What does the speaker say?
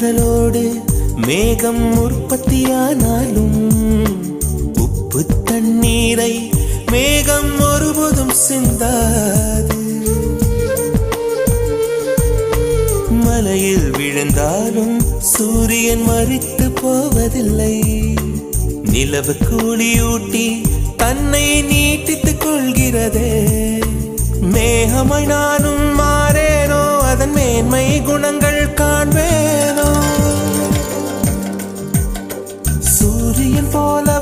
கடலோடு மேகம் உற்பத்தியானாலும் உப்பு தண்ணீரை மேகம் ஒருபோதும் சிந்தாது. மலையில் விழுந்தாலும் சூரியன் மரித்து போவதில்லை. நிலவு கூலியூட்டி தன்னை நீட்டித்துக் கொள்கிறதே. மேகமாய் நானும் மாறேனோ, அதன் மேன்மை குணங்கள் காண்பேனோ. சூரியன் போல